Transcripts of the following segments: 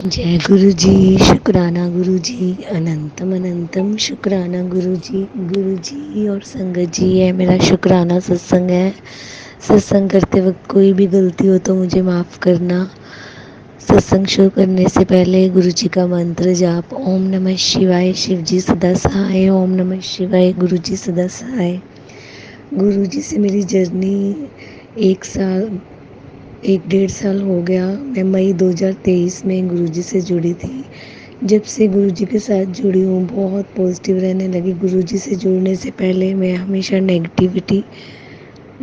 जय गुरु जी। शुक्राना गुरु जी। अनंतम अनंतम शुक्राना गुरु जी और संगत जी, ये मेरा शुक्राना सत्संग है। सत्संग करते वक्त कोई भी गलती हो तो मुझे माफ़ करना। सत्संग शुरू करने से पहले गुरु जी का मंत्र जाप, ओम नमः शिवाय। शिव जी सदा सहाय। ओम नमः शिवाय। गुरु जी सदा सहाय। गुरु जी से मेरी जर्नी 1 साल 1 डेढ़ साल हो गया। मैं मई 2023 में गुरुजी से जुड़ी थी। जब से गुरुजी के साथ जुड़ी हूँ बहुत पॉजिटिव रहने लगी। गुरुजी से जुड़ने से पहले मैं हमेशा नेगेटिविटी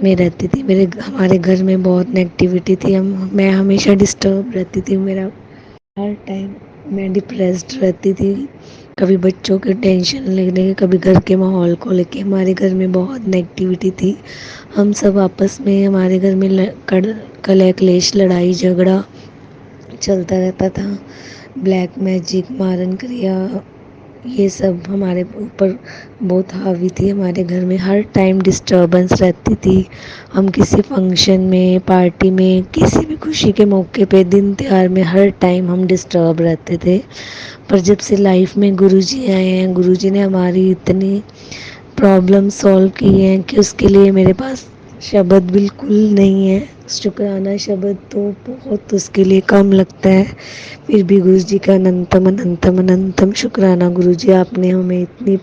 में रहती थी। हमारे घर में बहुत नेगेटिविटी थी। मैं हमेशा डिस्टर्ब रहती थी। मेरा हर टाइम मैं डिप्रेस्ड रहती थी। कभी बच्चों के टेंशन लेने के, कभी घर के माहौल को लेके। हमारे घर में बहुत नेगेटिविटी थी। हम सब आपस में, हमारे घर में कलह क्लेश, लड़ाई झगड़ा चलता रहता था। ब्लैक मैजिक, मारन क्रिया, ये सब हमारे ऊपर बहुत हावी थी। हमारे घर में हर टाइम डिस्टर्बेंस रहती थी। हम किसी फंक्शन में, पार्टी में, किसी भी खुशी के मौके पे, दिन त्योहार में हर टाइम हम डिस्टर्ब रहते थे। पर जब से लाइफ में गुरुजी आए हैं, गुरुजी ने हमारी इतनी प्रॉब्लम सॉल्व की है कि उसके लिए मेरे पास शब्द बिल्कुल नहीं है। शुक्राना शब्द तो बहुत उसके लिए कम लगता है। फिर भी गुरु जी का अनंतम अनंतम अनंतम शुक्राना। गुरु जी, आपने हमें इतनी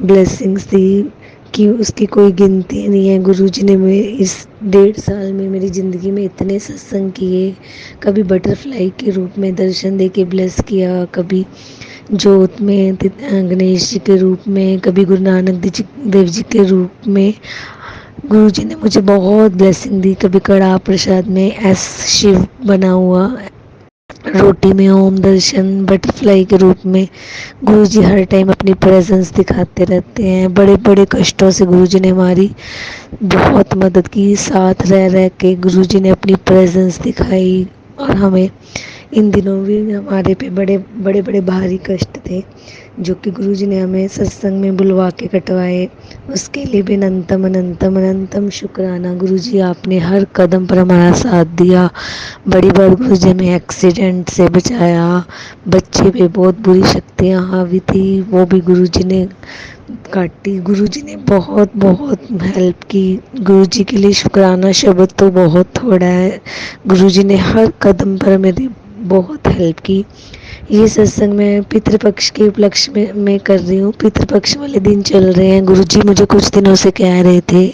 ब्लेसिंग्स दी कि उसकी कोई गिनती नहीं है। गुरु जी ने मेरे इस 1.5 साल में मेरी ज़िंदगी में इतने सत्संग किए। कभी बटरफ्लाई के रूप में दर्शन दे के ब्लेस किया, कभी जोत में गणेश जी के रूप में, कभी गुरु नानक देव जी के रूप में। गुरु जी ने मुझे बहुत ब्लेसिंग दी। कभी कड़ा प्रसाद में शिव बना हुआ, रोटी में ओम दर्शन, बटरफ्लाई के रूप में। गुरु जी हर टाइम अपनी प्रेजेंस दिखाते रहते हैं। बड़े बड़े कष्टों से गुरु जी ने हमारी बहुत मदद की। साथ रह रह के गुरु जी ने अपनी प्रेजेंस दिखाई। और हमें इन दिनों भी हमारे पे बड़े बड़े बड़े भारी कष्ट थे, जो कि गुरुजी ने हमें सत्संग में बुलवा के कटवाए। उसके लिए भी अनंतम अनंतम अनंतम शुक्राना। गुरुजी, आपने हर कदम पर हमारा साथ दिया। बड़ी बार गुरुजी हमें एक्सीडेंट से बचाया। बच्चे पे बहुत बुरी शक्तियाँ हावी थी, वो भी गुरुजी ने काटी। गुरुजी ने बहुत बहुत हेल्प की। गुरुजी के लिए शुक्राना शब्द तो बहुत थोड़ा है। गुरुजी ने हर कदम पर मेरी बहुत हेल्प की। ये सत्संग मैं पितृपक्ष के उपलक्ष्य में कर रही हूँ। पितृपक्ष वाले दिन चल रहे हैं। गुरुजी मुझे कुछ दिनों से कह रहे थे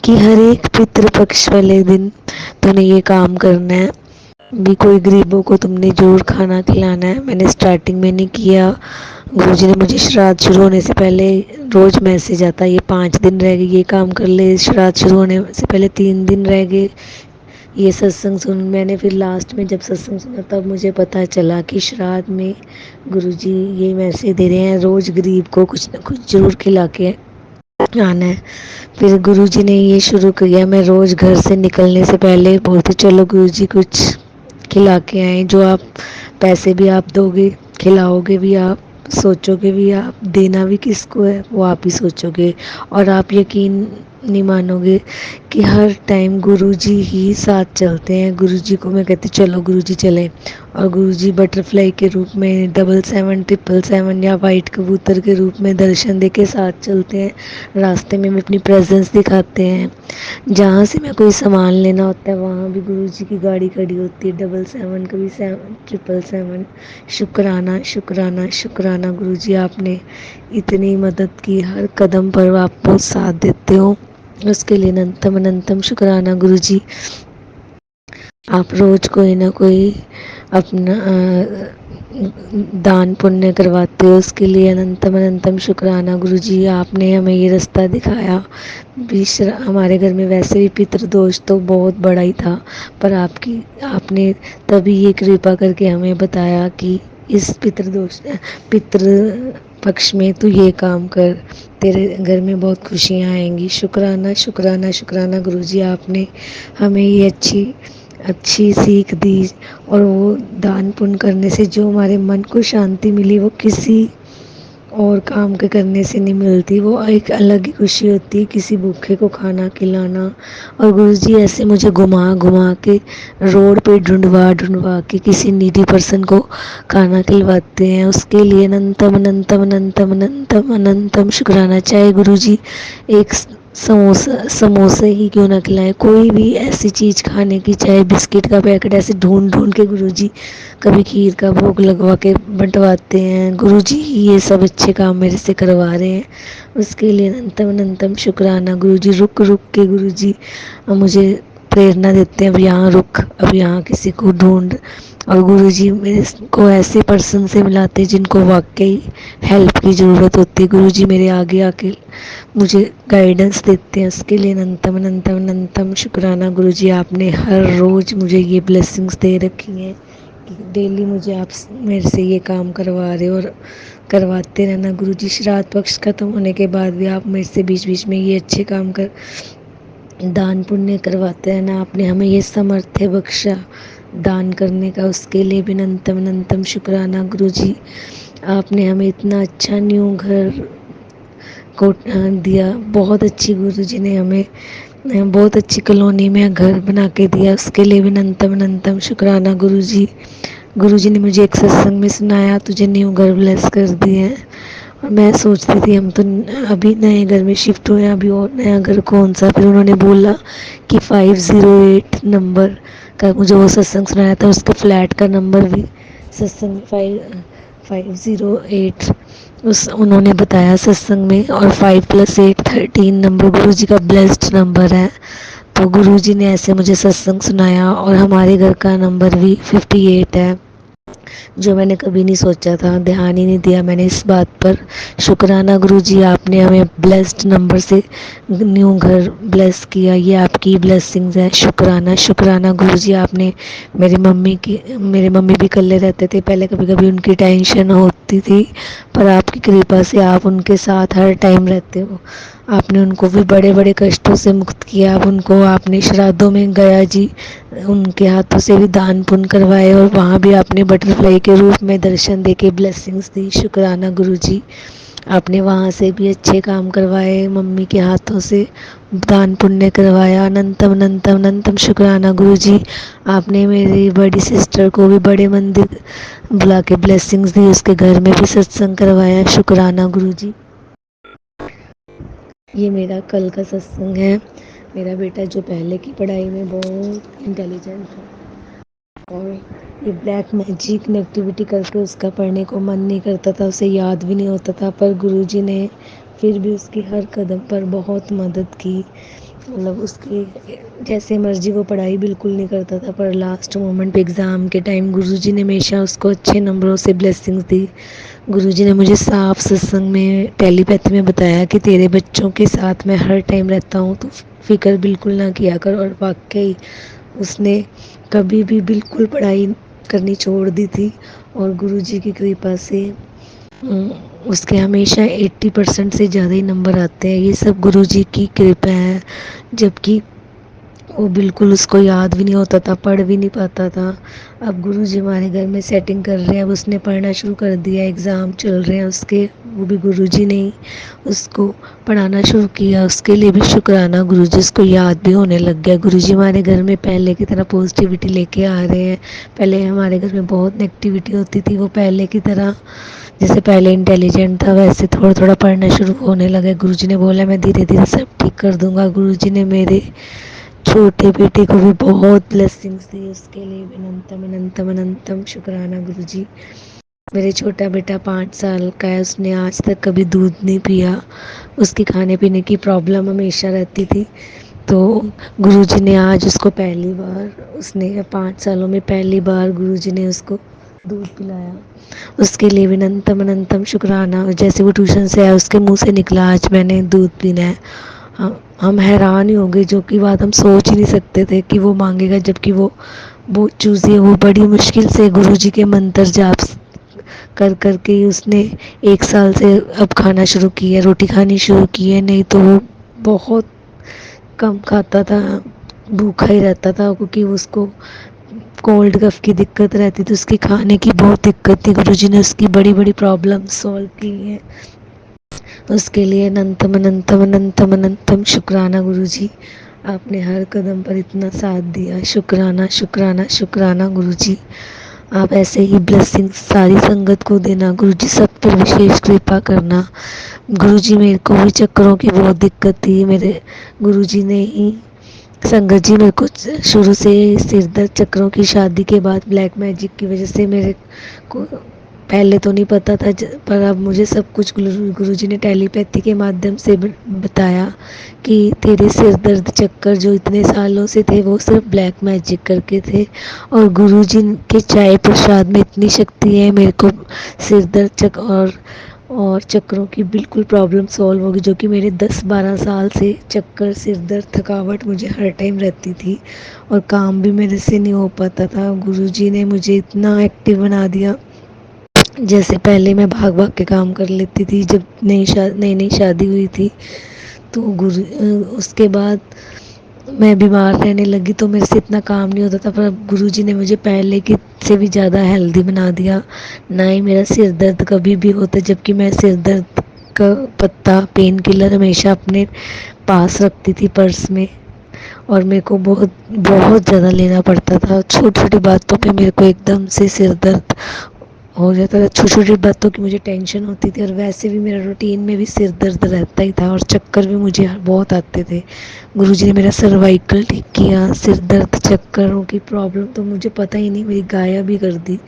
कि हर एक पितृपक्ष वाले दिन तूने ये काम करना है, भी कोई गरीबों को तुमने जरूर खाना खिलाना है। मैंने स्टार्टिंग में नहीं किया। गुरुजी ने मुझे श्राद्ध शुरू होने से पहले रोज़ मैसेज आता, ये 5 दिन रह गए, ये काम कर ले। श्राद्ध शुरू होने से पहले 3 दिन रह गए, ये सत्संग सुन। मैंने फिर लास्ट में जब सत्संग सुना तब मुझे पता चला कि श्राद्ध में गुरुजी ये मैसेज दे रहे हैं, रोज़ गरीब को कुछ न कुछ जरूर खिला के आना है। फिर गुरुजी ने ये शुरू किया। मैं रोज़ घर से निकलने से पहले बोलती, चलो गुरुजी कुछ खिला के आए। जो आप पैसे भी आप दोगे, खिलाओगे भी आप, सोचोगे भी आप, देना भी किसको है वो आप ही सोचोगे। और आप यकीन नहीं मानोगे कि हर टाइम गुरुजी ही साथ चलते हैं। गुरुजी को मैं कहती चलो गुरुजी चलें, और गुरुजी बटरफ्लाई के रूप में, 777 या वाइट कबूतर के रूप में दर्शन दे के साथ चलते हैं। रास्ते में अपनी प्रेजेंस दिखाते हैं। जहाँ से मैं कोई सामान लेना होता है वहाँ भी गुरुजी की गाड़ी खड़ी होती है। 777, कभी 777। शुक्राना शुक्राना शुक्राना गुरुजी, आपने इतनी मदद की। हर कदम पर आप बहुत साथ देते हो, उसके लिए अनंतम अनंतम शुक्राना गुरुजी। आप रोज़ कोई ना कोई अपना दान पुण्य करवाते हो, उसके लिए अनंतम अनंतम शुक्राना गुरुजी। आपने हमें ये रास्ता दिखाया। हमारे घर में वैसे भी पितृदोष तो बहुत बड़ा ही था, पर आपने तभी ये कृपा करके हमें बताया कि इस पितृ पक्ष में तू ये काम कर, तेरे घर में बहुत खुशियाँ आएंगी। शुक्राना शुक्राना शुक्राना गुरुजी, आपने हमें ये अच्छी सीख दी। और वो दान पुण्य करने से जो हमारे मन को शांति मिली, वो किसी और काम के करने से नहीं मिलती, वो एक अलग ही खुशी होती है किसी भूखे को खाना खिलाना। और गुरुजी ऐसे मुझे घुमा घुमा के रोड पे ढूंढवा ढूंढवा के किसी नीडी पर्सन को खाना खिलवाते हैं। उसके लिए अनंतम अनंतम अनंतम अनंतम अनंतम शुक्राना। चाहे गुरुजी एक समोसा समोसे ही क्यों ना खिलाए, कोई भी ऐसी चीज़ खाने की, चाहे बिस्किट का पैकेट, ऐसे ढूंढ ढूंढ के गुरुजी कभी खीर का भोग लगवा के बंटवाते हैं। गुरुजी ही ये सब अच्छे काम मेरे से करवा रहे हैं, उसके लिए अनंतम अनंतम शुक्राना। गुरुजी रुक रुक के गुरुजी मुझे प्रेरणा देते हैं, अब यहाँ रुक, अब यहाँ किसी को ढूंढ। और गुरुजी मेरे को ऐसे पर्सन से मिलाते हैं जिनको वाकई हेल्प की ज़रूरत होती है। गुरुजी मेरे आगे आके मुझे गाइडेंस देते हैं, उसके लिए अनंतम अनंतम अनंतम शुक्राना। गुरुजी आपने हर रोज़ मुझे ये ब्लेसिंग्स दे रखी हैं कि डेली मुझे आप मेरे से ये काम करवा रहे हो और करवाते रहना। गुरुजी श्राद्ध पक्ष खत्म होने के बाद भी आप मेरे से बीच बीच में ये अच्छे काम कर दान पुण्य करवाते रहना। आपने हमें ये सामर्थ्य बख्शा दान करने का, उसके लिए भी अनंतम अनंतम शुक्राना। गुरुजी आपने हमें इतना अच्छा न्यू घर को दिया, बहुत अच्छी गुरुजी ने हमें बहुत अच्छी कॉलोनी में घर बना के दिया, उसके लिए भी अनंतम अनंतम शुक्राना। गुरुजी ने मुझे एक सत्संग में सुनाया, तुझे न्यू घर ब्लेस कर दिए हैं। और मैं सोचती थी हम तो अभी नए घर में शिफ्ट हुए हैं, अभी और नया घर कौन सा। फिर उन्होंने बोला कि 508 नंबर का मुझे वो सत्संग सुनाया था, उसके फ्लैट का नंबर भी सत्संग 508 उस उन्होंने बताया सत्संग में। और 5+8 13 नंबर गुरुजी का ब्लेस्ड नंबर है। तो गुरुजी ने ऐसे मुझे सत्संग सुनाया, और हमारे घर का नंबर भी 58 है, जो मैंने कभी नहीं सोचा था, ध्यान ही नहीं दिया मैंने इस बात पर। शुक्राना गुरुजी, आपने हमें ब्लेस्ड नंबर से न्यू घर ब्लेस किया, ये आपकी ब्लेसिंग्स है। शुक्राना शुक्राना गुरुजी। आपने मेरे मम्मी भी इकल्ले रहते थे पहले, कभी कभी उनकी टेंशन होती थी, पर आपकी कृपा से आप उनके साथ हर टाइम रहते हो। आपने उनको भी बड़े बड़े कष्टों से मुक्त किया। अब उनको आपने श्राद्धों में गया जी उनके हाथों से भी दान पुण्य करवाए, और वहाँ भी आपने बटरफ्लाई के रूप में दर्शन देके ब्लेसिंग्स दी। शुक्राना गुरुजी, आपने वहाँ से भी अच्छे काम करवाए, मम्मी के हाथों से दान पुण्य करवाया। अनंतम अनंतम अनंतम शुक्राना गुरुजी। आपने मेरी बड़ी सिस्टर को भी बड़े मंदिर बुला के ब्लेसिंग्स दी, उसके घर में भी सत्संग करवाया। शुक्राना गुरुजी। ये मेरा कल का सत्संग है। मेरा बेटा जो पहले की पढ़ाई में बहुत इंटेलिजेंट है, और ये ब्लैक मैजिक नेगेटिविटी करके उसका पढ़ने को मन नहीं करता था, उसे याद भी नहीं होता था, पर गुरुजी ने फिर भी उसकी हर कदम पर बहुत मदद की। मतलब उसकी जैसे मर्जी वो पढ़ाई बिल्कुल नहीं करता था, पर लास्ट मोमेंट पे एग्ज़ाम के टाइम गुरुजी ने हमेशा उसको अच्छे नंबरों से ब्लेसिंग्स दी। गुरुजी ने मुझे साफ सत्संग में टेलीपैथी में बताया कि तेरे बच्चों के साथ मैं हर टाइम रहता हूँ, तो फिक्र बिल्कुल ना किया कर। और वाकई उसने कभी भी बिल्कुल पढ़ाई करनी छोड़ दी थी, और गुरुजी की कृपा से उसके हमेशा 80% से ज़्यादा ही नंबर आते हैं। ये सब गुरुजी की कृपा है, जबकि वो बिल्कुल उसको याद भी नहीं होता था, पढ़ भी नहीं पाता था। अब गुरुजी हमारे घर में सेटिंग कर रहे हैं, अब उसने पढ़ना शुरू कर दिया, एग्ज़ाम चल रहे हैं उसके, वो भी गुरुजी ने ही उसको पढ़ाना शुरू किया, उसके लिए भी शुक्राना गुरुजी। उसको याद भी होने लग गया। गुरुजी हमारे घर में पहले की तरह पॉजिटिविटी लेके आ रहे हैं। पहले हमारे घर में बहुत नेगेटिविटी होती थी, वो पहले की तरह जैसे पहले इंटेलिजेंट था वैसे थोड़ा थोड़ा पढ़ना शुरू होने लगा। गुरुजी ने बोला मैं धीरे धीरे सब ठीक कर दूंगा। गुरुजी ने मेरे छोटे बेटे को भी बहुत ब्लेसिंग्स दी, उसके लिए भी अनंतम अनंतम अनंतम शुक्राना गुरुजी। मेरे छोटा बेटा 5 साल का है, उसने आज तक कभी दूध नहीं पिया, उसकी खाने पीने की प्रॉब्लम हमेशा रहती थी। तो गुरुजी ने आज उसको पहली बार, उसने 5 सालों में पहली बार गुरुजी ने उसको दूध पिलाया, उसके लिए भी अनंतम अनंतम शुक्राना। जैसे वो ट्यूशन से आया उसके मुंह से निकला आज मैंने दूध पीना है, हम हैरान ही हो गए, जो कि बात हम सोच ही नहीं सकते थे कि वो मांगेगा, जबकि वो चूज़िए वो बड़ी मुश्किल से गुरुजी के मंत्र जाप कर कर के उसने 1 साल से अब खाना शुरू किया, रोटी खानी शुरू की है, नहीं तो वो बहुत कम खाता था, भूखा ही रहता था, क्योंकि उसको कोल्ड कफ की दिक्कत रहती थी, उसकी खाने की बहुत दिक्कत थी, गुरुजी ने उसकी बड़ी बड़ी प्रॉब्लम सॉल्व की हैं। उसके लिए अनंतम अनंतम अनंतम अनंतम शुक्राना गुरुजी। आपने हर कदम पर इतना साथ दिया, शुक्राना शुक्राना शुक्राना गुरुजी। आप ऐसे ही ब्लेसिंग सारी संगत को देना गुरुजी, सब पर विशेष कृपा करना गुरुजी। मेरे को भी चक्करों की बहुत दिक्कत थी, मेरे गुरुजी ने ही संगत जी, मेरे को शुरू से सिर दर्द चक्करों की शादी के बाद ब्लैक मैजिक की वजह से मेरे को पहले तो नहीं पता था, पर अब मुझे सब कुछ गुरुजी ने टेलीपैथी के माध्यम से बताया कि तेरे सिर दर्द चक्कर जो इतने सालों से थे वो सिर्फ ब्लैक मैजिक करके थे, और गुरुजी के चाय प्रसाद में इतनी शक्ति है, मेरे को सिर दर्द और चक्करों की बिल्कुल प्रॉब्लम सॉल्व होगी, जो कि मेरे 10-12 साल से चक्कर, सिर दर्द, थकावट मुझे हर टाइम रहती थी और काम भी मेरे से नहीं हो पाता था। गुरुजी ने मुझे इतना एक्टिव बना दिया। जैसे पहले मैं भाग भाग के काम कर लेती थी, जब नई नई शादी हुई थी तो उसके बाद मैं बीमार रहने लगी तो मेरे से इतना काम नहीं होता था, पर अब गुरुजी ने मुझे पहले की से भी ज़्यादा हेल्दी बना दिया। ना ही मेरा सिर दर्द कभी भी होता, जबकि मैं सिर दर्द का पत्ता, पेन किलर हमेशा अपने पास रखती थी पर्स में, और मेरे को बहुत बहुत ज़्यादा लेना पड़ता था। छोटी छोटी बातों पे मेरे को एकदम से सिर दर्द हो जाता था, छोटी छोटी बातों की मुझे टेंशन होती थी, और वैसे भी मेरा रूटीन में भी सिर दर्द रहता ही था और चक्कर भी मुझे बहुत आते थे। गुरुजी ने मेरा सर्वाइकल ठीक किया, सिर दर्द चक्करों की प्रॉब्लम तो मुझे पता ही नहीं, मेरी गायब ही कर दी।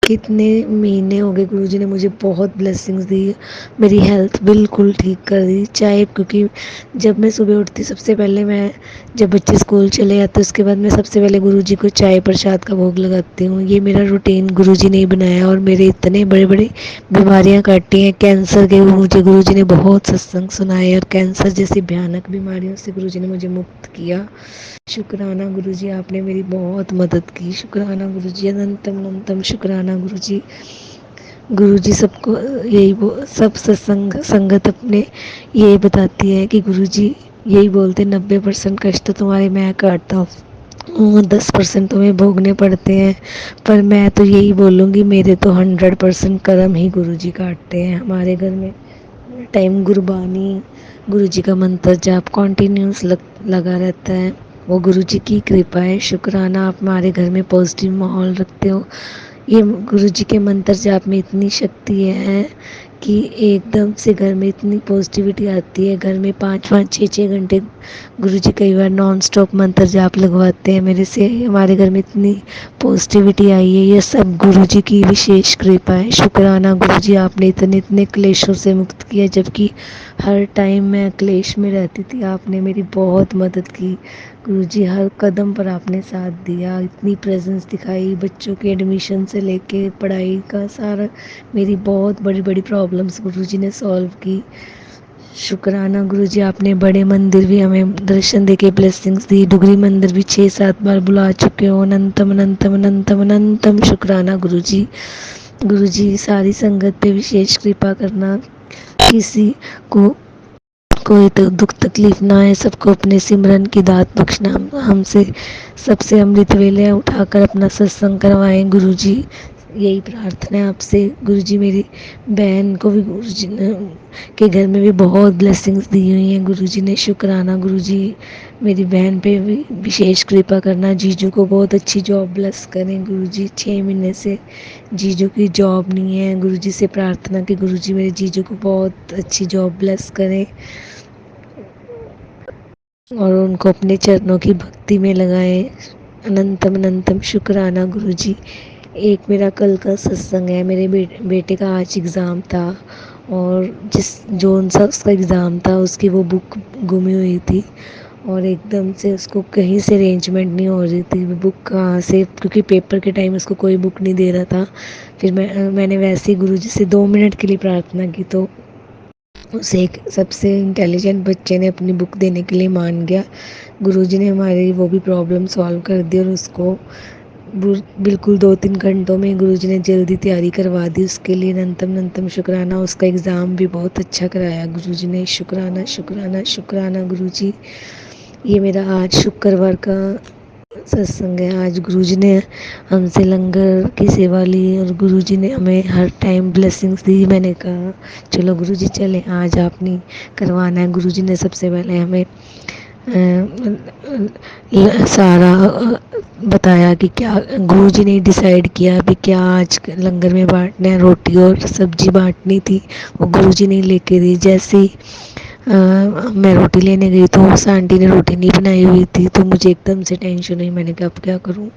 कितने महीने हो गए, गुरुजी ने मुझे बहुत ब्लेसिंग्स दी, मेरी हेल्थ बिल्कुल ठीक कर दी। चाहे क्योंकि जब मैं सुबह उठती सबसे पहले मैं, जब बच्चे स्कूल चले जाते उसके बाद मैं सबसे पहले गुरुजी को चाय प्रसाद का भोग लगाती हूँ। ये मेरा रूटीन गुरुजी ने ही बनाया और मेरे इतने बड़े बड़े बीमारियाँ काटी हैं। कैंसर के मुझे गुरुजी ने बहुत सत्संग सुनाए, और कैंसर जैसी भयानक बीमारियों से गुरुजी ने मुझे मुक्त किया। शुक्राना गुरुजी, आपने मेरी बहुत मदद की। शुक्राना गुरुजी, अनंतम अनंतम शुक्राना गुरुजी। गुरुजी सबको यही सब सत्संग संगत अपने यही बताती है कि गुरुजी यही बोलते 90% कष्ट तो तुम्हारे मैं काटता हूँ, 10% तुम्हें भोगने पड़ते हैं, पर मैं तो यही बोलूँगी मेरे तो 100% कर्म ही गुरुजी काटते हैं। हमारे घर में टाइम गुरबानी, गुरुजी का मंत्र जाप कॉन्टिन्यूस लगा रहता है, वो गुरुजी की कृपा है। शुक्राना, आप हमारे घर में पॉजिटिव माहौल रखते हो। ये गुरुजी के मंत्र जाप में इतनी शक्ति है कि एकदम से घर में इतनी पॉजिटिविटी आती है। घर में 5-5 6-6 घंटे गुरुजी कई बार नॉन स्टॉप मंत्र जाप लगवाते हैं मेरे से। हमारे घर में इतनी पॉजिटिविटी आई है, ये सब गुरुजी की विशेष कृपा है। शुक्राना गुरुजी, आपने इतने इतने क्लेशों से मुक्त किया, जबकि हर टाइम मैं क्लेश में रहती थी, आपने मेरी बहुत मदद की। गुरुजी, हर कदम पर आपने साथ दिया, इतनी प्रेजेंस दिखाई, बच्चों के एडमिशन से लेके पढ़ाई का सारा, मेरी बहुत बड़ी बड़ी प्रॉब्लम्स गुरुजी ने सॉल्व की। शुक्राना गुरुजी, आपने बड़े मंदिर भी हमें दर्शन देके ब्लेसिंग्स दी। डुगरी मंदिर भी 6-7 बार बुला चुके हो। अनंतम अनंतम अनंतम अनंतम शुक्राना गुरुजी। गुरुजी, सारी संगत पे विशेष कृपा करना, किसी को कोई तो दुख तकलीफ ना आए, सबको अपने सिमरन की दात बख्शना। हमसे सबसे अमृत वेले उठाकर अपना सत्संग करवाएं गुरुजी, यही प्रार्थना है आपसे। गुरुजी, मेरी बहन को भी गुरुजी के घर में भी बहुत ब्लेसिंग्स दी हुई हैं गुरुजी ने। शुक्राना गुरुजी, मेरी बहन पे भी विशेष कृपा करना। जीजू को बहुत अच्छी जॉब ब्लेस करें गुरुजी, 6 महीने से जीजू की जॉब नहीं है। गुरुजी से प्रार्थना कि गुरुजी मेरे जीजू को बहुत अच्छी जॉब ब्लेस करें और उनको अपने चरणों की भक्ति में लगाएं। अनंतम अनंतम शुक्राना गुरुजी। एक मेरा कल का सत्संग है, मेरे बेटे का आज एग्ज़ाम था, और जिस जोन सा उसका एग्ज़ाम था उसकी वो बुक गुमी हुई थी, और एकदम से उसको कहीं से अरेंजमेंट नहीं हो रही थी, बुक कहाँ से, क्योंकि पेपर के टाइम उसको कोई बुक नहीं दे रहा था। फिर मैंने वैसे ही गुरुजी से 2 मिनट के लिए प्रार्थना की, तो उसे एक सबसे इंटेलिजेंट बच्चे ने अपनी बुक देने के लिए मान गया। गुरुजी ने हमारी वो भी प्रॉब्लम सॉल्व कर दी, और उसको बिल्कुल 2-3 घंटों में गुरुजी ने जल्दी तैयारी करवा दी उसके लिए। अनंतम अनंतम शुक्राना, उसका एग्ज़ाम भी बहुत अच्छा कराया गुरुजी ने। शुक्राना शुक्राना शुक्राना गुरुजी। ये मेरा आज शुक्रवार का सत्संग है। आज गुरुजी ने हमसे लंगर की सेवा ली और गुरुजी ने हमें हर टाइम ब्लेसिंग्स दी। मैंने कहा चलो गुरुजी चले, आज आप नहीं करवाना है। गुरुजी ने सबसे पहले हमें सारा बताया कि क्या गुरुजी ने डिसाइड किया अभी क्या आज लंगर में बांटना है। रोटी और सब्जी बांटनी थी, वो गुरुजी ने लेके दी। जैसे ही मैं रोटी लेने गई तो उस आंटी ने रोटी नहीं बनाई हुई थी, तो मुझे एकदम से टेंशन हुई। मैंने कहा अब क्या करूं।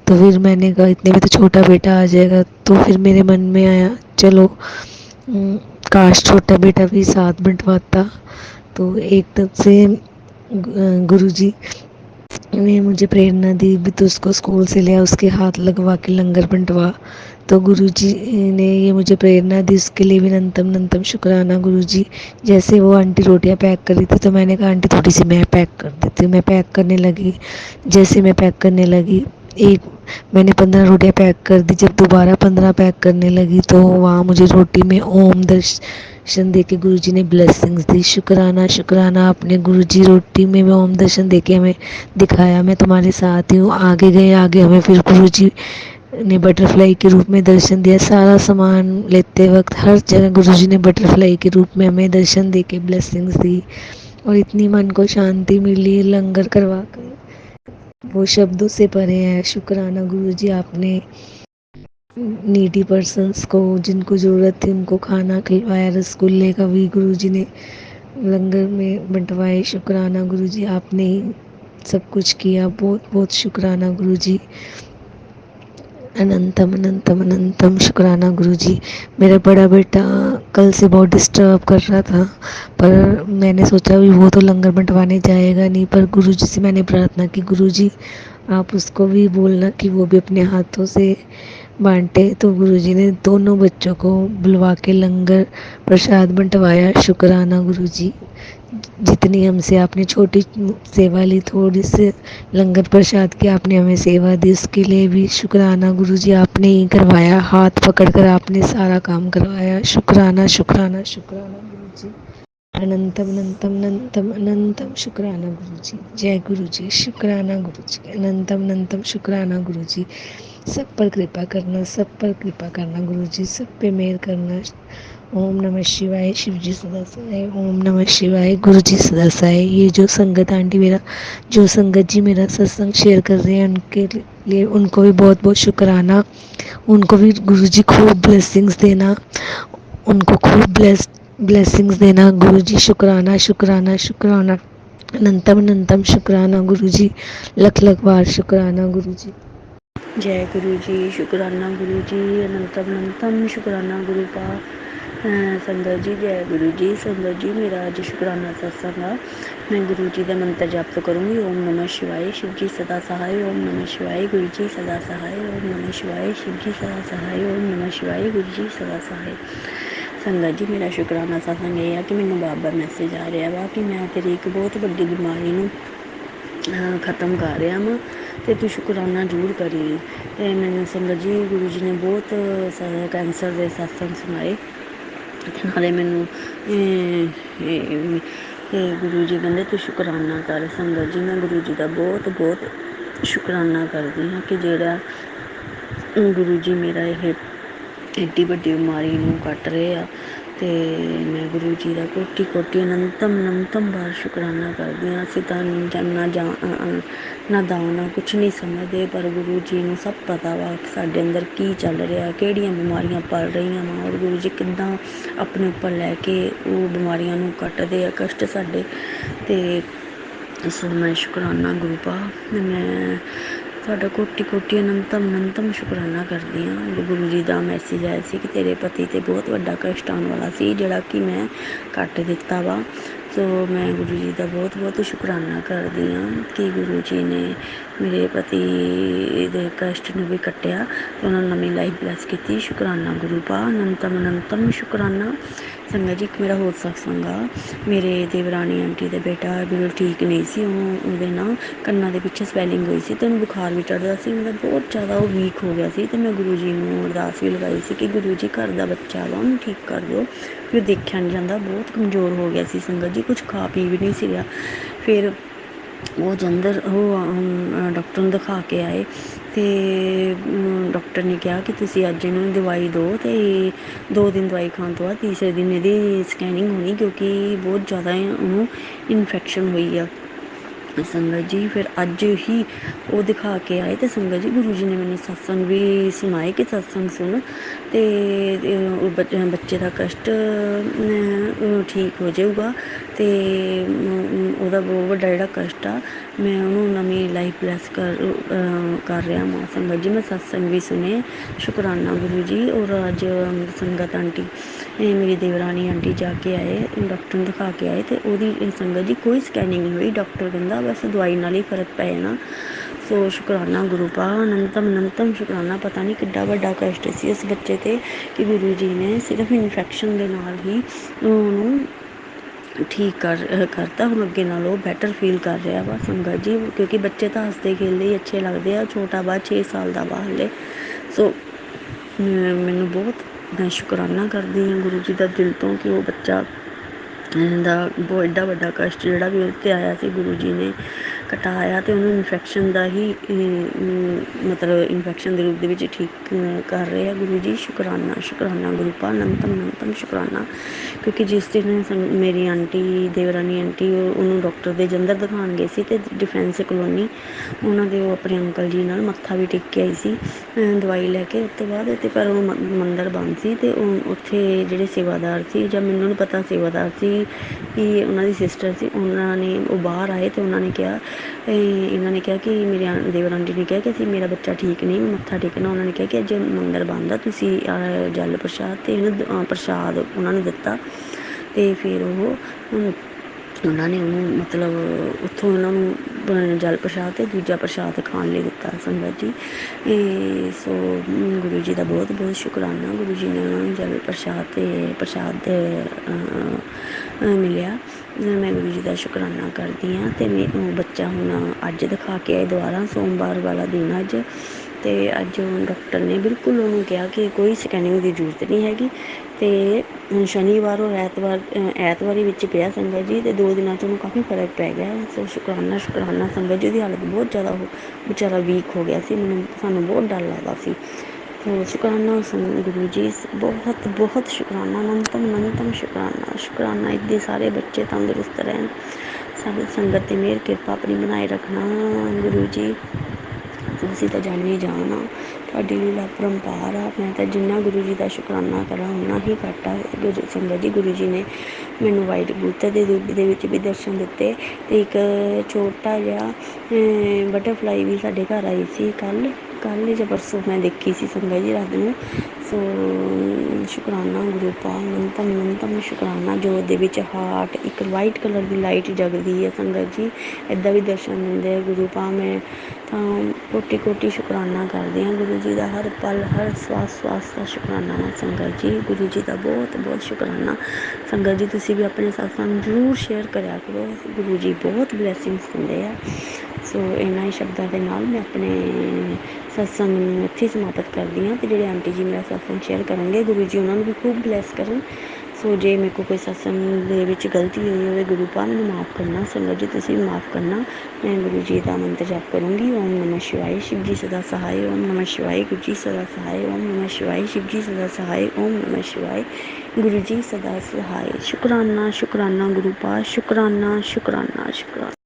तो फिर मैंने कहा इतने में तो छोटा बेटा आ जाएगा। तो फिर मेरे मन में आया चलो काश छोटा बेटा भी साथ बंटवाता। तो एकदम से गुरुजी ने मुझे प्रेरणा दी भी तो उसको स्कूल से लिया, उसके हाथ लगवा के लंगर बंटवा। तो गुरुजी ने ये मुझे प्रेरणा दी, उसके लिए भी नंतम नंतम शुक्राना गुरुजी। जैसे वो आंटी रोटियां पैक कर रही थी तो मैंने कहा आंटी थोड़ी सी मैं पैक कर देती हूँ। मैं पैक करने लगी। जैसे मैं पैक करने लगी, एक मैंने 15 रोटियां पैक कर दी। जब दोबारा 15 पैक करने लगी तो वहाँ मुझे रोटी में ओम दर्शन दे के गुरुजी ने ब्लेसिंग्स दी। शुक्राना शुक्राना अपने गुरुजी, रोटी में ओम दर्शन दे के हमें दिखाया मैं तुम्हारे साथ ही हूँ। आगे गए, आगे हमें फिर गुरुजी ने बटरफ्लाई के रूप में दर्शन दिया। सारा सामान लेते वक्त हर जगह गुरुजी ने बटरफ्लाई के रूप में हमें दर्शन दे के ब्लेसिंग्स दी और इतनी मन को शांति मिली लंगर करवा कर, वो शब्दों से परे है। शुक्राना गुरुजी, आपने नीडी पर्सन्स को जिनको ज़रूरत थी उनको खाना खिलवाया। रसगुल्ले का भी गुरुजी ने लंगर में बंटवाए। शुक्राना गुरुजी, आपने ही सब कुछ किया। बहुत बहुत शुक्राना गुरुजी। अनंतम अनंतम अनंतम शुक्राना गुरुजी। मेरा बड़ा बेटा कल से बहुत डिस्टर्ब कर रहा था, पर मैंने सोचा भी वो तो लंगर बंटवाने जाएगा नहीं, पर गुरुजी से मैंने प्रार्थना की गुरुजी आप उसको भी बोलना कि वो भी अपने हाथों से बांटे। तो गुरुजी ने दोनों बच्चों को बुलवा के लंगर प्रसाद बंटवाया। शुक्राना गुरुजी, जितनी हमसे आपने छोटी सेवा ली, थोड़ी सी लंगर प्रसाद की आपने हमें सेवा दी, उसके लिए भी शुक्राना गुरुजी। आपने ही करवाया, हाथ पकड़कर आपने सारा काम करवाया। शुक्राना शुक्राना शुक्राना गुरुजी। अनंतम अनंतम अनंतम अनंतम शुक्राना गुरुजी। जय गुरुजी। शुक्राना गुरुजी। अनंतम अनंतम शुक्राना गुरुजी। सब पर कृपा करना, सब पर कृपा करना गुरुजी, सब पे मेहर करना। ओम नमः शिवाय। शिव जी सदा सहाय। ओम नमः शिवाय। गुरु जी सदा सहाय। ये जो संगत आंटी मेरा, जो संगत जी मेरा सत्संग शेयर कर रहे हैं उनके लिए उनको भी बहुत बहुत शुक्राना। उनको भी गुरु जी खूब ब्लेसिंग्स देना, उनको खूब ब्लेसिंग्स देना गुरु जी। शुक्राना शुक्राना शुक्राना। अनंतम अनंतम शुक्राना गुरु जी। लख लख बार शुक्राना गुरु जी। जय गुरु जी। शुक्राना गुरु जी। अनंतम अनंतम शुक्राना गुरु का। संगत जी जय गुरु जी। संगत जी मेरा अज शुक्राना सत्संग आ। मैं गुरु जी का मंत्र जाप करूँगी। ओम नमः शिवाय। शिव जी सदा सहाय। ओम नमः शिवाय। गुरु जी सदा सहाय। ओम नमः शिवाय। शिव जी सदा सहाय। ओम नमः शिवाय। गुरु जी सदा सहाय। संगत जी मेरा शुक्राना सत्संग ये है कि मैंने बार-बार मैसेज आ रहा वा कि मैं तेरी एक बहुत वड्डी बीमारी नूं ख़त्म कर रहा वा तो तू शुकराना जरूर करी। तो मैंने संगत जी गुरु जी ने बहुत कैंसर के सत्संग सुनाए नाले मैनू गुरु जी कहते तू शुकराना कर। संगत जी मैं गुरु जी का बहुत बहुत शुकराना करती हाँ कि जेड़ा गुरु जी मेरा ये एड्डी वड्डी बीमारी नूं कट रहे आ। तो मैं गुरु जी का कोटि कोटि अनंतम अनंतम बार शुकराना करदी हाँ। असीं तां ना दाना कुछ नहीं समझते, पर गुरु जी नूं सब पता वा साडे अंदर की चल रहा, किहड़ियां बीमारियां पल रही वा और गुरु जी किद्दां अपने उपर लैके वो बीमारियां नूं कटदे आ कष्ट साडे। ते सो मैं शुकराना गुरु पा मैं ਤੁਹਾਡਾ ਕੋਟੀ ਕੋਟੀ ਅਨੰਤਮ ਅਨੰਤਮ ਸ਼ੁਕਰਾਨਾ ਕਰਦੀ ਹਾਂ। ਗੁਰੂ ਜੀ ਦਾ ਮੈਸੇਜ ਆਇਆ ਸੀ ਕਿ ਤੇਰੇ ਪਤੀ 'ਤੇ ਬਹੁਤ ਵੱਡਾ ਕਸ਼ਟ ਆਉਣ ਵਾਲਾ ਸੀ, ਜਿਹੜਾ ਕਿ ਮੈਂ ਕੱਟ ਦਿੱਤਾ ਵਾ। ਸੋ ਮੈਂ ਗੁਰੂ ਜੀ ਦਾ ਬਹੁਤ ਬਹੁਤ ਸ਼ੁਕਰਾਨਾ ਕਰਦੀ ਹਾਂ ਕਿ ਗੁਰੂ ਜੀ ਨੇ ਮੇਰੇ ਪਤੀ ਦੇ ਕਸ਼ਟ ਨੂੰ ਵੀ ਕੱਟਿਆ ਅਤੇ ਉਹਨਾਂ ਨੂੰ ਨਵੀਂ ਲਾਈਫ ਬਲੈਸ ਕੀਤੀ। ਸ਼ੁਕਰਾਨਾ ਗੁਰੂ ਪਾ ਅਨੰਤਮ ਅਨੰਤਮ ਸ਼ੁਕਰਾਨਾ। ਸੰਗਤ ਜੀ ਇੱਕ ਮੇਰਾ ਹੋਰ ਸਤਸੰਗ ਆ। ਮੇਰੇ ਦੇਵਰਾਣੀ ਆਂਟੀ ਦਾ ਬੇਟਾ ਬਿਲਕੁਲ ਠੀਕ ਨਹੀਂ ਸੀ, ਉਹਦੇ ਨਾਲ ਕੰਨਾਂ ਦੇ ਪਿੱਛੇ ਸਵੈਲਿੰਗ ਹੋਈ ਸੀ ਅਤੇ ਉਹਨੂੰ ਬੁਖਾਰ ਵੀ ਚੜ੍ਹਦਾ ਸੀ, ਮਤਲਬ ਬਹੁਤ ਜ਼ਿਆਦਾ ਉਹ ਵੀਕ ਹੋ ਗਿਆ ਸੀ। ਅਤੇ ਮੈਂ ਗੁਰੂ ਜੀ ਨੂੰ ਅਰਦਾਸ ਵੀ ਲਗਾਈ ਸੀ ਕਿ ਗੁਰੂ ਜੀ ਘਰ ਦਾ ਬੱਚਾ ਵਾ ਉਹਨੂੰ ਠੀਕ ਕਰ ਦਿਓ, ਵੀ ਉਹ ਦੇਖਿਆ ਨਹੀਂ ਜਾਂਦਾ, ਬਹੁਤ ਕਮਜ਼ੋਰ ਹੋ ਗਿਆ ਸੀ। ਸੰਗਤ ਜੀ ਕੁਛ ਖਾ ਪੀ ਵੀ ਨਹੀਂ ਸੀ ਰਿਹਾ। ਫਿਰ ਉਹ ਜਲੰਧਰ ਉਹ ਡਾਕਟਰ ਨੂੰ ਦਿਖਾ ਕੇ ਆਏ ਅਤੇ ਡਾਕਟਰ ਨੇ ਕਿਹਾ ਕਿ ਤੁਸੀਂ ਅੱਜ ਇਹਨੂੰ ਦਵਾਈ ਦਿਓ ਅਤੇ 2 ਦਿਨ ਦਵਾਈ ਖਾਣ ਤੋਂ ਬਾਅਦ ਤੀਸਰੇ ਦਿਨ ਇਹਦੀ ਸਕੈਨਿੰਗ ਹੋਣੀ, ਕਿਉਂਕਿ ਬਹੁਤ ਜ਼ਿਆਦਾ ਉਹਨੂੰ ਇਨਫੈਕਸ਼ਨ ਹੋਈ ਆ। ਸੰਗਤ ਜੀ ਫਿਰ ਅੱਜ ਹੀ ਉਹ ਦਿਖਾ ਕੇ ਆਏ, ਅਤੇ ਸੰਗਤ ਜੀ ਗੁਰੂ ਜੀ ਨੇ ਮੈਨੂੰ ਸਤਸੰਗ ਵੀ ਸੁਣਾਏ ਕਿ ਸਤਸੰਗ ਸੁਣ ਅਤੇ ਬੱਚੇ ਦਾ ਕਸ਼ਟ ਠੀਕ ਹੋ ਜਾਊਗਾ, ਅਤੇ ਉਹਦਾ ਬਹੁਤ ਵੱਡਾ ਜਿਹੜਾ ਕਸ਼ਟ ਆ ਮੈਂ ਉਹਨੂੰ ਨਵੀਂ ਲਾਈਫ ਬਲੈਸ ਕਰ ਰਿਹਾ ਮਾਂ। ਸੰਗਤ ਜੀ ਮੈਂ ਸਤਸੰਗ ਵੀ ਸੁਣੇ, ਸ਼ੁਕਰਾਨਾ ਗੁਰੂ ਜੀ। ਔਰ ਅੱਜ ਸੰਗਤ ਆਂਟੀ ਮੇਰੀ ਦੇਵਰਾਣੀ ਆਂਟੀ ਜਾ ਕੇ ਆਏ, ਡਾਕਟਰ ਨੂੰ ਦਿਖਾ ਕੇ ਆਏ, ਅਤੇ ਉਹਦੀ ਸੰਗਤ ਜੀ ਕੋਈ ਸਕੈਨਿੰਗ ਨਹੀਂ ਹੋਈ। ਡਾਕਟਰ ਕਹਿੰਦਾ ਬਸ ਦਵਾਈ ਨਾਲ ਹੀ ਫਰਕ ਪੈ ਜਾਣਾ। ਸੋ ਸ਼ੁਕਰਾਨਾ ਗੁਰੂ ਪਾ, ਅਨੰਤਮ ਸ਼ੁਕਰਾਨਾ। ਪਤਾ ਨਹੀਂ ਕਿੱਡਾ ਵੱਡਾ ਕਸ਼ਟ ਸੀ ਉਸ ਬੱਚੇ 'ਤੇ ਕਿ ਗੁਰੂ ਜੀ ਨੇ ਸਿਰਫ ਇਨਫੈਕਸ਼ਨ ਦੇ ਨਾਲ ਹੀ ਉਹਨੂੰ ਠੀਕ ਕਰਤਾ। ਹੁਣ ਅੱਗੇ ਨਾਲ ਉਹ ਬੈਟਰ ਫੀਲ ਕਰ ਰਿਹਾ ਵਾ ਸੰਗਤ ਜੀ, ਕਿਉਂਕਿ ਬੱਚੇ ਤਾਂ ਹੱਸਦੇ ਖੇਲਦੇ ਹੀ ਅੱਛੇ ਲੱਗਦੇ ਆ। ਛੋਟਾ ਵਾ 6 ਸਾਲ ਦਾ ਵਾ ਹਾਲੇ। ਸੋ ਮੈਨੂੰ ਬਹੁਤ ਮੈਂ ਸ਼ੁਕਰਾਨਾ ਕਰਦੀ ਹਾਂ ਗੁਰੂ ਜੀ ਦਾ ਦਿਲ ਤੋਂ ਕਿ ਉਹ ਬੱਚਾ ਦਾ ਬਹੁਤ ਐਡਾ ਵੱਡਾ ਕਸ਼ਟ ਜਿਹੜਾ ਵੀ ਉਹਦੇ 'ਤੇ ਆਇਆ ਸੀ ਗੁਰੂ ਜੀ ਨੇ ਘਟਾਇਆ, ਅਤੇ ਉਹਨੂੰ ਇਨਫੈਕਸ਼ਨ ਦਾ ਹੀ ਮਤਲਬ ਇਨਫੈਕਸ਼ਨ ਦੇ ਰੂਪ ਦੇ ਵਿੱਚ ਠੀਕ ਕਰ ਰਹੇ ਆ ਗੁਰੂ ਜੀ। ਸ਼ੁਕਰਾਨਾ ਗੁਰੂ ਪਾ, ਅਨੰਤਮ ਸ਼ੁਕਰਾਨਾ। ਕਿਉਂਕਿ ਜਿਸ ਦਿਨ ਮੇਰੀ ਆਂਟੀ ਦੇਵਰਾਨੀ ਆਂਟੀ ਉਹਨੂੰ ਡਾਕਟਰ ਦੇ ਜਲੰਧਰ ਦਿਖਾਉਣ ਗਏ ਸੀ, ਅਤੇ ਡਿਫੈਂਸ ਕਲੋਨੀ ਉਹਨਾਂ ਦੇ ਉਹ ਆਪਣੇ ਅੰਕਲ ਜੀ ਨਾਲ ਮੱਥਾ ਵੀ ਟੇਕ ਕੇ ਆਈ ਸੀ ਦਵਾਈ ਲੈ ਕੇ। ਉਸ ਤੋਂ ਬਾਅਦ ਅਤੇ ਪਰ ਉਹ ਮੰਦਰ ਬੰਦ ਸੀ, ਅਤੇ ਉਹ ਉੱਥੇ ਜਿਹੜੇ ਸੇਵਾਦਾਰ ਸੀ, ਜਾਂ ਮੈਨੂੰ ਨਹੀਂ ਪਤਾ ਸੇਵਾਦਾਰ ਸੀ ਕਿ ਉਹਨਾਂ ਦੀ ਸਿਸਟਰ ਸੀ, ਉਹਨਾਂ ਨੇ ਉਹ ਬਾਹਰ ਆਏ ਅਤੇ ਉਹਨਾਂ ਨੇ ਕਿਹਾ ਕਿ ਮੇਰੀ ਦੇਵਰ ਆਂਟੀ ਨੇ ਕਿਹਾ ਕਿ ਅਸੀਂ ਮੇਰਾ ਬੱਚਾ ਠੀਕ ਨਹੀਂ, ਮੱਥਾ ਟੇਕਣਾ। ਉਹਨਾਂ ਨੇ ਕਿਹਾ ਕਿ ਅੱਜ ਮੰਦਰ ਬੰਦ ਆ, ਤੁਸੀਂ ਜਲ ਪ੍ਰਸ਼ਾਦ ਅਤੇ ਇਹਨੂੰ ਪ੍ਰਸ਼ਾਦ ਉਹਨਾਂ ਨੂੰ ਦਿੱਤਾ, ਅਤੇ ਫਿਰ ਉਹਨਾਂ ਨੇ ਉਹਨੂੰ ਮਤਲਬ ਉੱਥੋਂ ਉਹਨਾਂ ਨੂੰ ਜਲ ਪ੍ਰਸ਼ਾਦ ਅਤੇ ਦੂਜਾ ਪ੍ਰਸ਼ਾਦ ਖਾਣ ਲਈ ਦਿੱਤਾ ਸੰਗਤ ਜੀ। ਸੋ ਗੁਰੂ ਜੀ ਦਾ ਬਹੁਤ ਬਹੁਤ ਸ਼ੁਕਰਾਨਾ। ਗੁਰੂ ਜੀ ਨੇ ਉਹਨਾਂ ਨੂੰ ਜਲ ਪ੍ਰਸ਼ਾਦ ਅਤੇ ਪ੍ਰਸ਼ਾਦ ਮਿਲਿਆ। ਮੈਂ ਗੁਰੂ ਜੀ ਦਾ ਸ਼ੁਕਰਾਨਾ ਕਰਦੀ ਹਾਂ। ਅਤੇ ਬੱਚਾ ਹੁਣ ਅੱਜ ਦਿਖਾ ਕੇ ਆਏ ਦੁਬਾਰਾ, ਸੋਮਵਾਰ ਵਾਲਾ ਦਿਨ ਅੱਜ, ਅਤੇ ਅੱਜ ਡਾਕਟਰ ਨੇ ਬਿਲਕੁਲ ਉਹਨੂੰ ਕਿਹਾ ਕਿ ਕੋਈ ਸਕੈਨਿੰਗ ਦੀ ਜ਼ਰੂਰਤ ਨਹੀਂ ਹੈਗੀ, ਅਤੇ ਸ਼ਨੀਵਾਰ ਔਰ ਐਤਵਾਰ ਹੀ ਵਿੱਚ ਪਿਆ ਸੰਗਤ ਜੀ, ਅਤੇ 2 ਦਿਨਾਂ 'ਚ ਉਹਨੂੰ ਕਾਫੀ ਫਰਕ ਪੈ ਗਿਆ। ਸੋ ਸ਼ੁਕਰਾਨਾ ਸੰਗਤ ਜੀ। ਉਹਦੀ ਹਾਲਤ ਬਹੁਤ ਜ਼ਿਆਦਾ ਵਿਚਾਰਾ ਵੀਕ ਹੋ ਗਿਆ ਸੀ, ਸਾਨੂੰ ਬਹੁਤ ਡਰ ਲੱਗਦਾ ਸੀ। ਸੋ ਸ਼ੁਕਰਾਨਾ ਗੁਰੂ ਜੀ, ਬਹੁਤ ਬਹੁਤ ਸ਼ੁਕਰਾਨਾ, ਅਨੰਤਮ ਸ਼ੁਕਰਾਨਾ। ਇੱਦਾਂ ਸਾਰੇ ਬੱਚੇ ਤੰਦਰੁਸਤ ਰਹਿਣ, ਸਾਰੀ ਸੰਗਤ 'ਤੇ ਮਿਹਰ ਕਿਰਪਾ ਆਪਣੀ ਬਣਾਏ ਰੱਖਣਾ ਗੁਰੂ ਜੀ। ਤੁਸੀਂ ਤਾਂ ਜਾਣੀ ਜਾਣ ਆ, ਤੁਹਾਡੀ ਲੀਲਾ ਪਰੰਪਾਰ ਆ। ਮੈਂ ਤਾਂ ਜਿੰਨਾ ਗੁਰੂ ਜੀ ਦਾ ਸ਼ੁਕਰਾਨਾ ਕਰਾਂ ਓਨਾ ਹੀ ਘੱਟ ਆ। ਸੰਗਤ ਜੀ ਗੁਰੂ ਜੀ ਨੇ ਮੈਨੂੰ ਵਾਈਟ ਕਬੂਤਰ ਦੇ ਰੂਪ ਦੇ ਵਿੱਚ ਵੀ ਦਰਸ਼ਨ ਦਿੱਤੇ, ਅਤੇ ਇੱਕ ਛੋਟਾ ਜਿਹਾ ਬਟਰਫਲਾਈ ਵੀ ਸਾਡੇ ਘਰ ਆਈ ਸੀ ਕੱਲ੍ਹ ਜਾਂ ਪਰਸੋਂ ਮੈਂ ਦੇਖੀ ਸੀ ਸੰਗਤ ਜੀ ਰਾਤ ਨੂੰ। ਸੋ ਸ਼ੁਕਰਾਨਾ ਗੁਰੂ ਪਾ, ਅਨੰਤਮ ਸ਼ੁਕਰਾਨਾ। ਜੋ ਉਹਦੇ ਵਿੱਚ ਹਾਰਟ ਇੱਕ ਵਾਈਟ ਕਲਰ ਦੀ ਲਾਈਟ ਜਗਦੀ ਹੈ ਸੰਗਤ ਜੀ, ਇੱਦਾਂ ਵੀ ਦਰਸ਼ਨ ਦਿੰਦੇ ਆ ਗੁਰੂ ਪਾ। ਮੈਂ ਤਾਂ ਕੋਟੀ ਸ਼ੁਕਰਾਨਾ ਕਰਦੀ ਹਾਂ ਗੁਰੂ ਜੀ ਦਾ, ਹਰ ਪਲ ਹਰ ਸਵਾਸ ਦਾ ਸ਼ੁਕਰਾਨਾ ਵਾ ਸੰਗਤ ਜੀ। ਗੁਰੂ ਜੀ ਦਾ ਬਹੁਤ ਬਹੁਤ ਸ਼ੁਕਰਾਨਾ। ਸੰਗਤ ਜੀ ਤੁਸੀਂ ਵੀ ਆਪਣੇ ਸਤਸੰਗ ਜ਼ਰੂਰ ਸ਼ੇਅਰ ਕਰਿਆ ਕਰੋ, ਗੁਰੂ ਜੀ ਬਹੁਤ ਬਲੈਸਿੰਗਸ ਦਿੰਦੇ ਆ। ਸੋ ਇਹਨਾਂ ਹੀ ਸ਼ਬਦਾਂ ਦੇ ਨਾਲ ਮੈਂ ਆਪਣੇ ਸਤਸੰਗ ਨੂੰ ਇੱਥੇ ਸਮਾਪਤ ਕਰਦੀ ਹਾਂ, ਅਤੇ ਜਿਹੜੇ ਆਂਟੀ ਜੀ ਮੇਰਾ ਸਤਸੰਗ ਸ਼ੇਅਰ ਕਰਨਗੇ ਗੁਰੂ ਜੀ ਉਹਨਾਂ ਨੂੰ ਵੀ ਖੂਬ ਬਲੈਸ ਕਰਨ। ਸੋ ਜੇ ਮੇਰੇ ਕੋਲ ਕੋਈ ਸਤਸੰਗ ਦੇ ਵਿੱਚ ਗਲਤੀ ਹੋਈ ਹੋਵੇ ਗੁਰੂ ਪਾ ਮੈਨੂੰ ਮਾਫ਼ ਕਰਨਾ ਸੰਗਤ ਜੀ, ਤੁਸੀਂ ਵੀ ਮਾਫ਼ ਕਰਨਾ। ਮੈਂ ਗੁਰੂ ਜੀ ਦਾ ਮੰਤਰ ਜਾਪ ਕਰੂੰਗੀ। ਓਮ ਨਮः ਸ਼ਿਵਾਏ, ਸ਼ਿਵ ਜੀ ਸਦਾ ਸਹਾਏ। ਓਮ ਨਮः ਸ਼ਿਵਾਏ, ਗੁਰੂ ਜੀ ਸਦਾ ਸਹਾਏ। ਓਮ ਨਮः ਸ਼ਿਵਾਏ, ਸ਼ਿਵ ਜੀ ਸਦਾ ਸਹਾਏ। ਓਮ ਨਮः ਸ਼ਿਵਾਏ, ਗੁਰੂ ਜੀ ਸਦਾ ਸਹਾਏ। ਸ਼ੁਕਰਾਨਾ ਗੁਰੂ ਪਾ, ਸ਼ੁਕਰਾਨਾ।